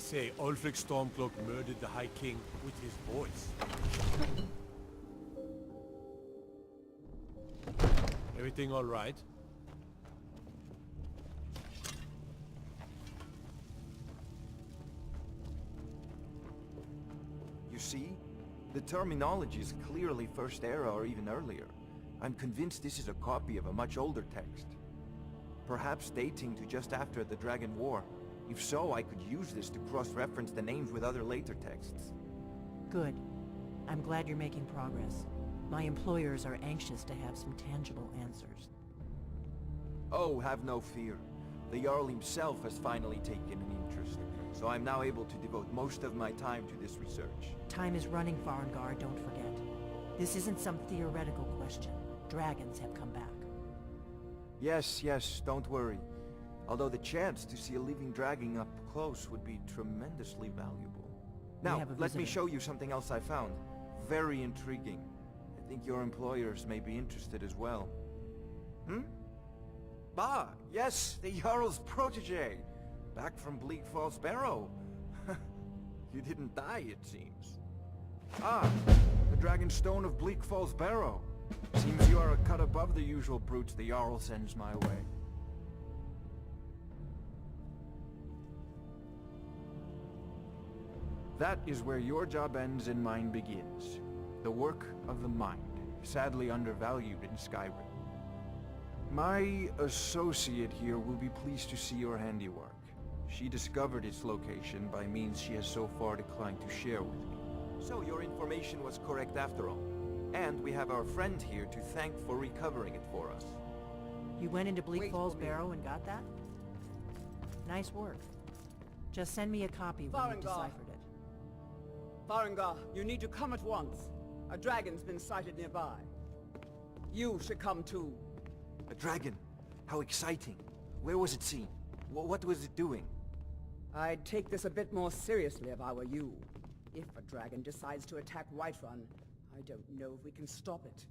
say Ulfric Stormcloak murdered the High King with his voice. Everything all right? You see? The terminology is clearly First Era or even earlier. I'm convinced this is a copy of a much older text. Perhaps dating to just after the Dragon War. If so, I could use this to cross-reference the names with other later texts. Good. I'm glad you're making progress. My employers are anxious to have some tangible answers. Oh, have no fear. The Jarl himself has finally taken an interest, so I'm now able to devote most of my time to this research. Time is running, Farengar, don't forget. This isn't some theoretical question. Dragons have come back. Yes, don't worry. Although the chance to see a living dragon up close would be tremendously valuable. Now, let me show you something else I found. Very intriguing. I think your employers may be interested as well. Ah, yes, the Jarl's protege. Back from Bleak Falls Barrow. You didn't die, it seems. Ah, the Dragon Stone of Bleak Falls Barrow. Seems you are a cut above the usual brutes the Jarl sends my way. That is where your job ends and mine begins. The work of the mind, sadly undervalued in Skyrim. My associate here will be pleased to see your handiwork. She discovered its location by means she has so far declined to share with me. So your information was correct after all. And we have our friend here to thank for recovering it for us. You went into Bleak Falls Barrow and got that? Nice work. Just send me a copy when you've deciphered it. Farengar, you need to come at once. A dragon's been sighted nearby. You should come too. A dragon? How exciting. Where was it seen? What was it doing? I'd take this a bit more seriously if I were you. If a dragon decides to attack Whiterun, I don't know if we can stop it.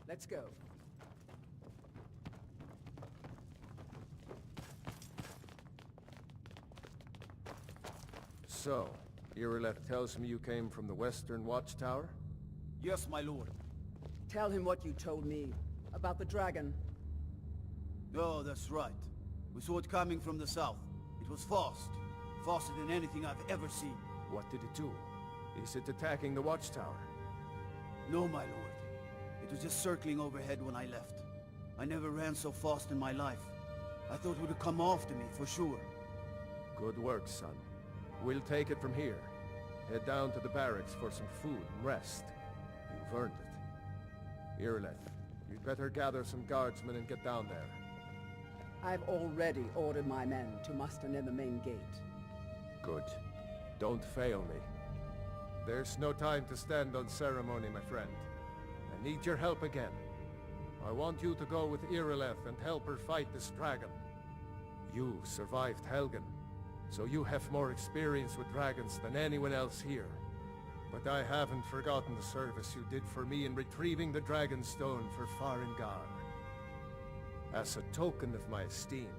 Let's go. So, Irileth tells me you came from the Western Watchtower? Yes, my lord. Tell him what you told me about the dragon. Oh, that's right. We saw it coming from the south. It was fast. Faster than anything I've ever seen. What did it do? Is it attacking the Watchtower? No, my lord. It was just circling overhead when I left. I never ran so fast in my life. I thought it would come after me, for sure. Good work, son. We'll take it from here. Head down to the barracks for some food and rest. You've earned it. Irileth, you'd better gather some guardsmen and get down there. I've already ordered my men to muster near the main gate. Good. Don't fail me. There's no time to stand on ceremony, my friend. I need your help again. I want you to go with Irileth and help her fight this dragon. You survived Helgen, so you have more experience with dragons than anyone else here. But I haven't forgotten the service you did for me in retrieving the Dragon Stone for Farengar. As a token of my esteem,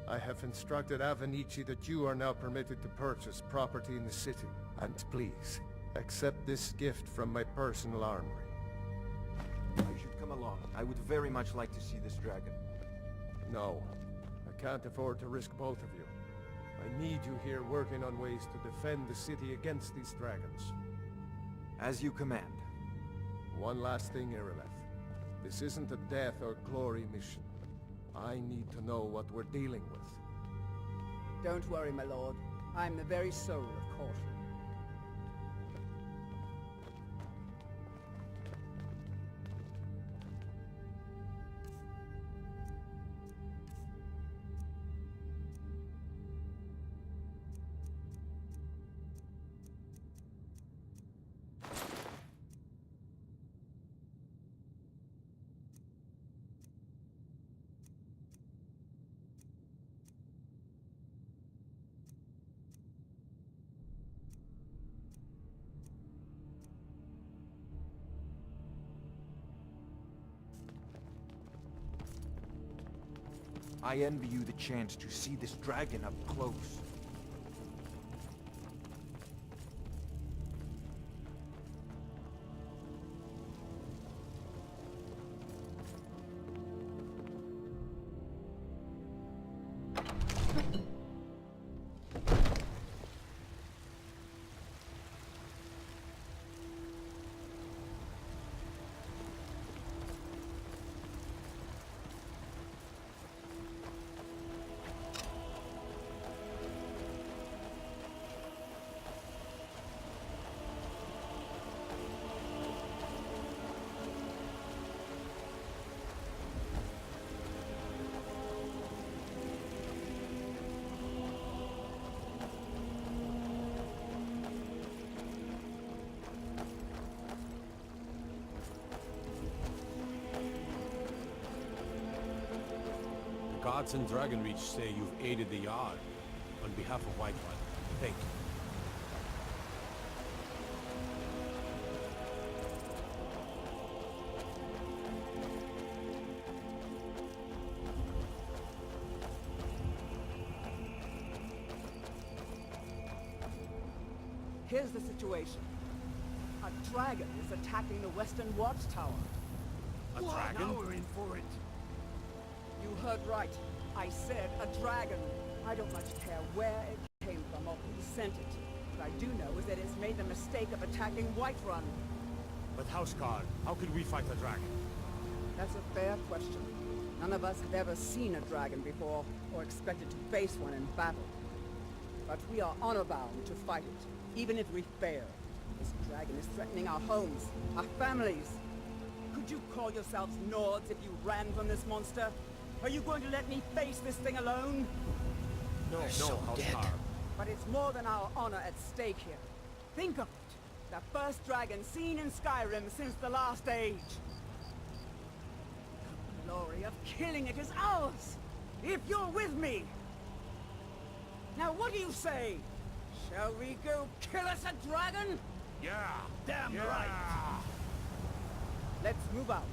I have instructed Avenici that you are now permitted to purchase property in the city. And please, accept this gift from my personal armory. I should come along. I would very much like to see this dragon. No, I can't afford to risk both of you. I need you here working on ways to defend the city against these dragons. As you command. One last thing, Irileth. This isn't a death or glory mission. I need to know what we're dealing with. Don't worry, my lord. I'm the very soul of caution. I envy you the chance to see this dragon up close. Guards in Dragonreach say you've aided the Yard. On behalf of Whiterun, thank you. Here's the situation. A dragon is attacking the Western Watchtower. A dragon? Now we're in for it. You heard right. I said a dragon. I don't much care where it came from or who sent it. What I do know is that it's made the mistake of attacking Whiterun. But Houseguard, how could we fight a dragon? That's a fair question. None of us have ever seen a dragon before, or expected to face one in battle. But we are honor-bound to fight it, even if we fail. This dragon is threatening our homes, our families. Could you call yourselves Nords if you ran from this monster? Are you going to let me face this thing alone? No, Houseguard. But it's more than our honor at stake here. Think of it. The first dragon seen in Skyrim since the last age. The glory of killing it is ours, if you're with me. Now what do you say? Shall we go kill us a dragon? Yeah! Damn yeah. right. Let's move out.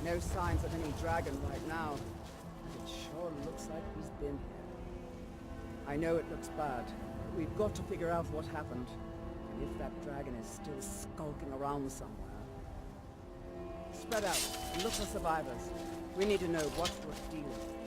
No signs of any dragon right now. It sure looks like he's been here. I know it looks bad, but we've got to figure out what happened. And if that dragon is still skulking around somewhere. Spread out and look for survivors. We need to know what we're dealing with.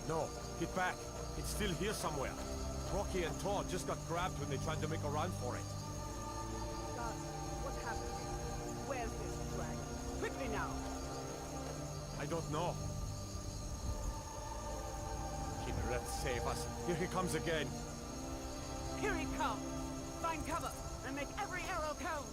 No, get back. It's still here somewhere. Rocky and Todd just got grabbed when they tried to make a run for it. Guys, what happened? Where's this dragon? Quickly now! I don't know. Kinnereth, save us. Here he comes again. Here he comes! Find cover and make every arrow count!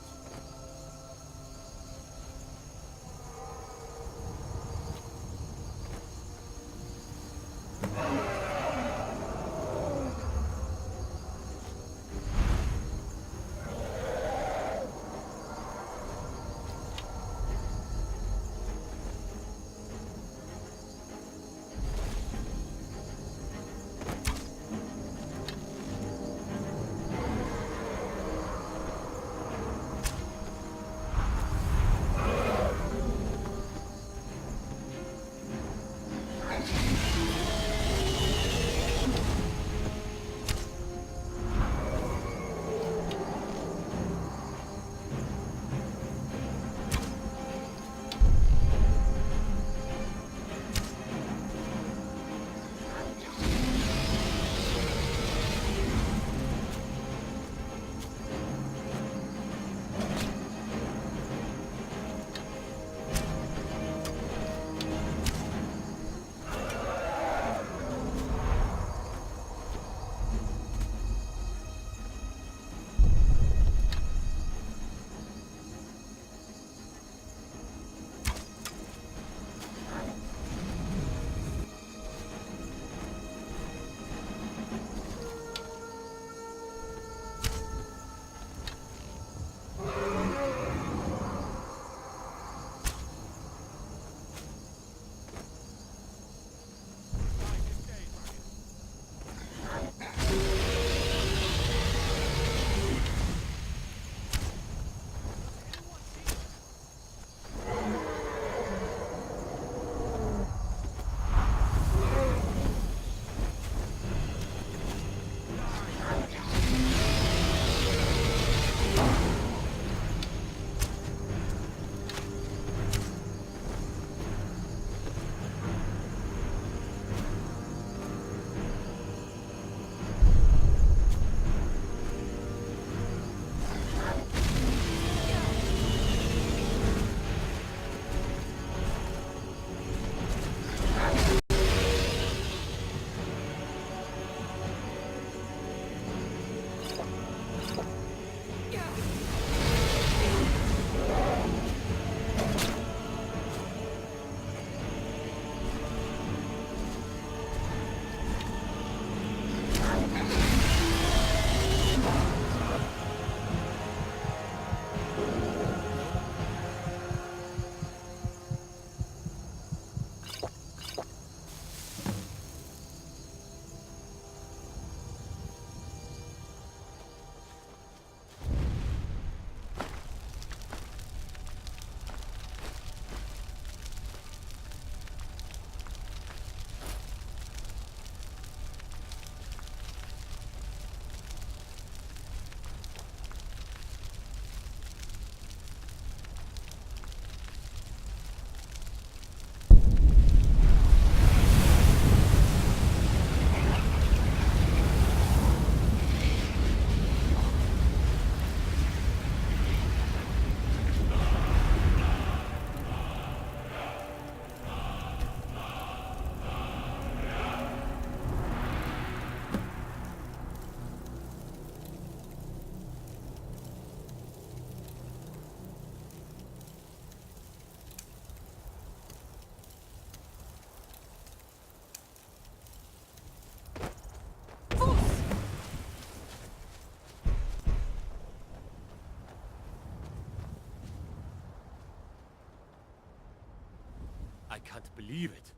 can't believe it.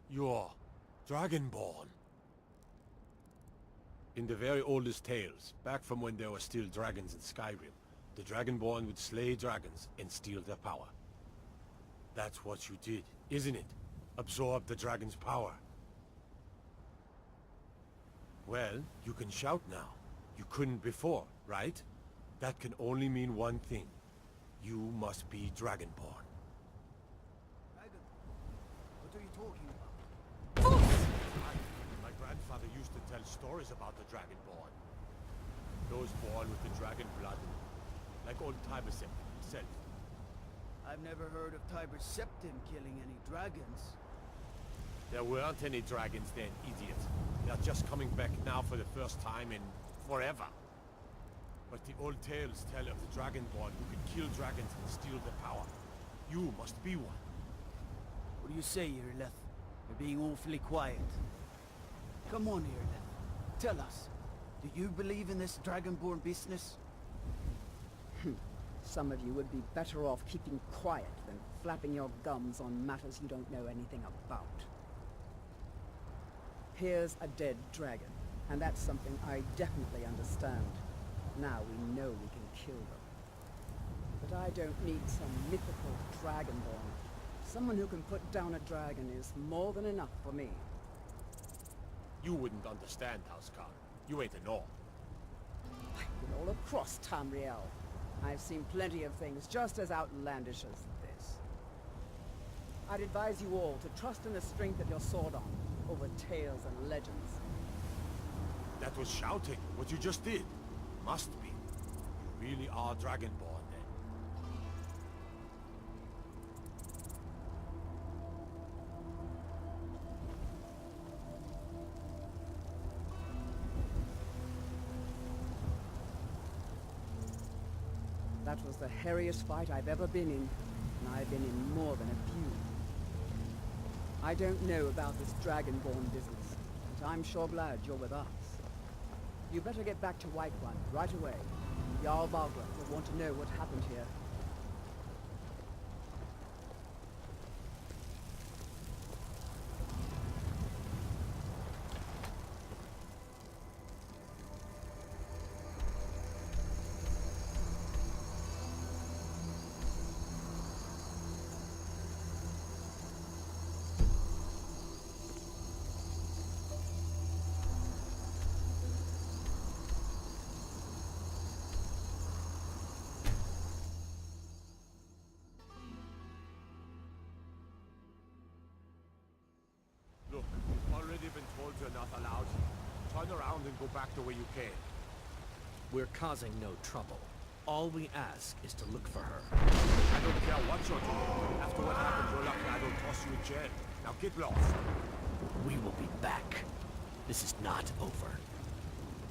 You're Dragonborn. In the very oldest tales, back from when there were still dragons in Skyrim, the Dragonborn would slay dragons and steal their power. That's what you did, isn't it? Absorb the dragon's power. Well, you can shout now. You couldn't before, right? That can only mean one thing. You must be Dragonborn. Dragon? What are you talking about? My grandfather used to tell stories about the Dragonborn. Those born with the dragon blood, like old Tibersep himself. I've never heard of Tiber Septim killing any dragons. There weren't any dragons then, idiot. They're just coming back now for the first time in forever. But the old tales tell of the Dragonborn who can kill dragons and steal their power. You must be one. What do you say, Irileth? You're being awfully quiet. Come on, Irileth. Tell us. Do you believe in this Dragonborn business? Some of you would be better off keeping quiet than flapping your gums on matters you don't know anything about. Here's a dead dragon, and that's something I definitely understand. Now we know we can kill them. But I don't need some mythical Dragonborn. Someone who can put down a dragon is more than enough for me. You wouldn't understand, Housecarl. You ain't a Nor. I've been all across Tamriel. I've seen plenty of things just as outlandish as this. I'd advise you all to trust in the strength of your sword arm over tales and legends. That was shouting, what you just did. Must be. You really are Dragonborn, then. That was the hairiest fight I've ever been in, and I've been in more than a few. I don't know about this Dragonborn business, but I'm sure glad you're with us. You better get back to Whiterun right away. Jarl Balgruuf will want to know what happened here. Look, you've already been told you're not allowed here. Turn around and go back the way you came. We're causing no trouble. All we ask is to look for her. I don't care what you're doing. After what happened, you're lucky I don't toss you in jail. Now get lost. We will be back. This is not over.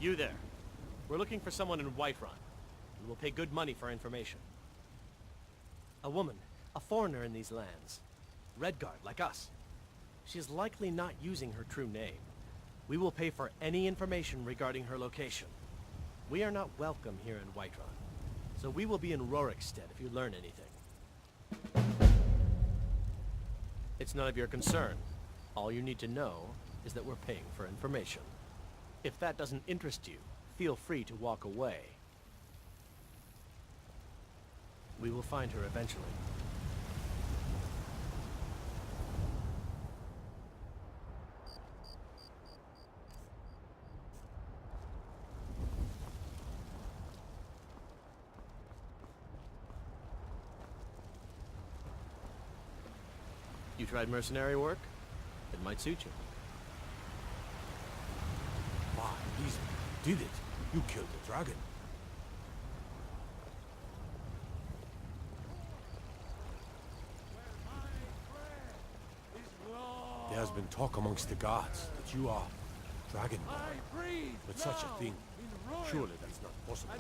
You there. We're looking for someone in Whiterun. We will pay good money for information. A woman, a foreigner in these lands. Redguard, like us. She is likely not using her true name. We will pay for any information regarding her location. We are not welcome here in Whiterun, so we will be in Rorikstead if you learn anything. It's none of your concern. All you need to know is that we're paying for information. If that doesn't interest you, feel free to walk away. We will find her eventually. You tried mercenary work? It might suit you. Wow, easy. You did it. You killed the dragon. There has been talk amongst the gods that you are Dragonborn. But such a thing, surely that's not possible.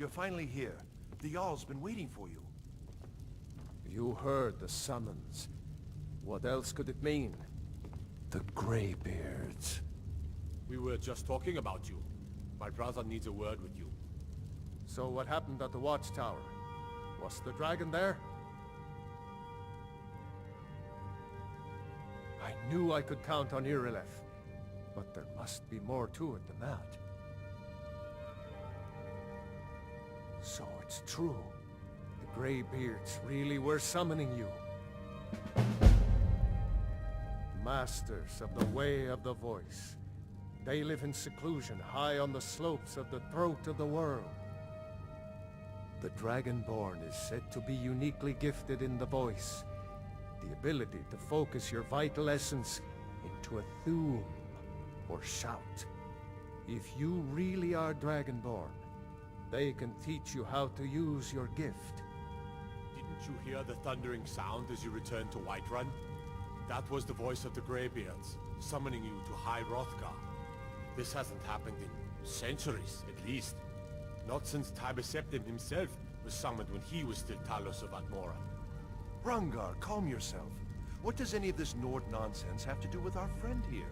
You're finally here. The Jarl's been waiting for you. You heard the summons. What else could it mean? The Greybeards. We were just talking about you. My brother needs a word with you. So what happened at the watchtower? Was the dragon there? I knew I could count on Irileth, but there must be more to it than that. So it's true. The Greybeards really were summoning you. Masters of the Way of the Voice. They live in seclusion high on the slopes of the throat of the world. The Dragonborn is said to be uniquely gifted in the voice. The ability to focus your vital essence into a thum, or shout. If you really are Dragonborn, they can teach you how to use your gift. Didn't you hear the thundering sound as you returned to Whiterun? That was the voice of the Greybeards, summoning you to High Hrothgar. This hasn't happened in centuries, at least. Not since Tibeseptim himself was summoned when he was still Talos of Admora. Hrongar, calm yourself. What does any of this Nord nonsense have to do with our friend here?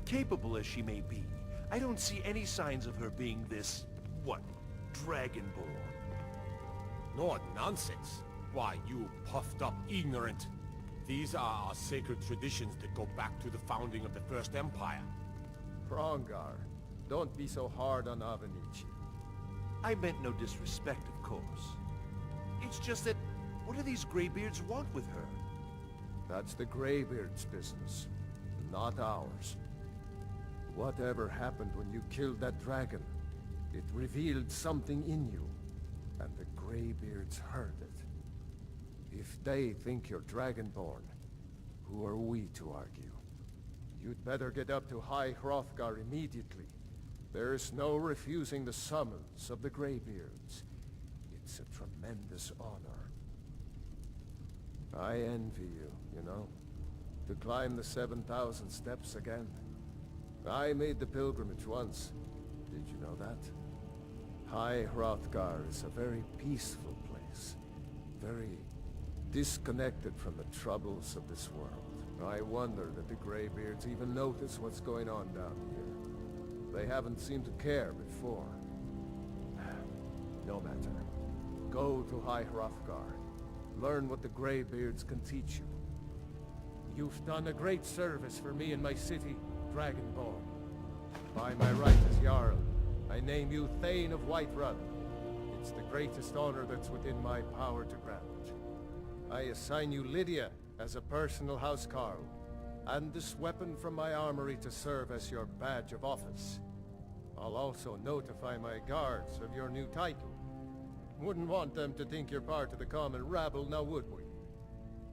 Capable as she may be, I don't see any signs of her being this, what, Dragonborn. Nord nonsense? Why, you puffed up ignorant. These are our sacred traditions that go back to the founding of the First Empire. Hrongar, don't be so hard on Avenici. I meant no disrespect, of course. It's just that, what do these Greybeards want with her? That's the Greybeards' business, not ours. Whatever happened when you killed that dragon, it revealed something in you, and the Greybeards heard it. If they think you're Dragonborn, who are we to argue? You'd better get up to High Hrothgar immediately. There's no refusing the summons of the Greybeards. It's a tremendous honor. I envy you, you know, to climb the 7,000 steps again. I made the pilgrimage once. Did you know that? High Hrothgar is a very peaceful place. Very disconnected from the troubles of this world. I wonder that the Greybeards even notice what's going on down here. They haven't seemed to care before. No matter. Go to High Hrothgar. Learn what the Greybeards can teach you. You've done a great service for me and my city, Dragonborn. By my right as Jarl, I name you Thane of Whiterun. It's the greatest honor that's within my power to grant. I assign you Lydia as a personal housecarl, and this weapon from my armory to serve as your badge of office. I'll also notify my guards of your new title. Wouldn't want them to think you're part of the common rabble, now would we?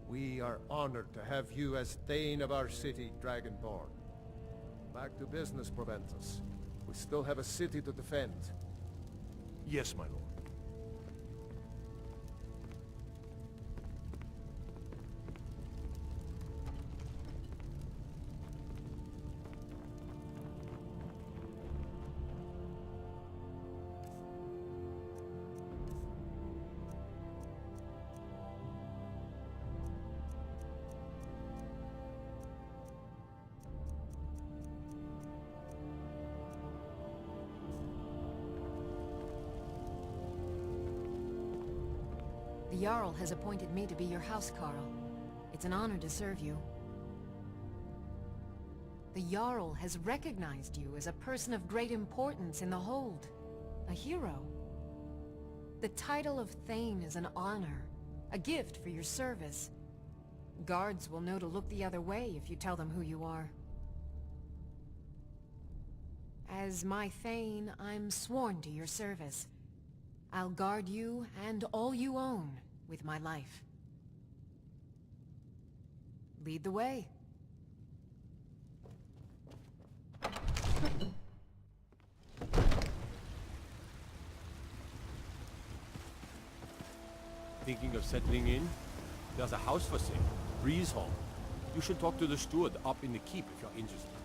We are honored to have you as Thane of our city, Dragonborn. Back to business, Proventus. We still have a city to defend. Yes, my lord. The Jarl has appointed me to be your housecarl. It's an honor to serve you. The Jarl has recognized you as a person of great importance in the Hold. A hero. The title of Thane is an honor, a gift for your service. Guards will know to look the other way if you tell them who you are. As my Thane, I'm sworn to your service. I'll guard you and all you own with my life. Lead the way. Thinking of settling in? There's a house for sale, Breeze Hall. You should talk to the steward up in the keep if you're interested.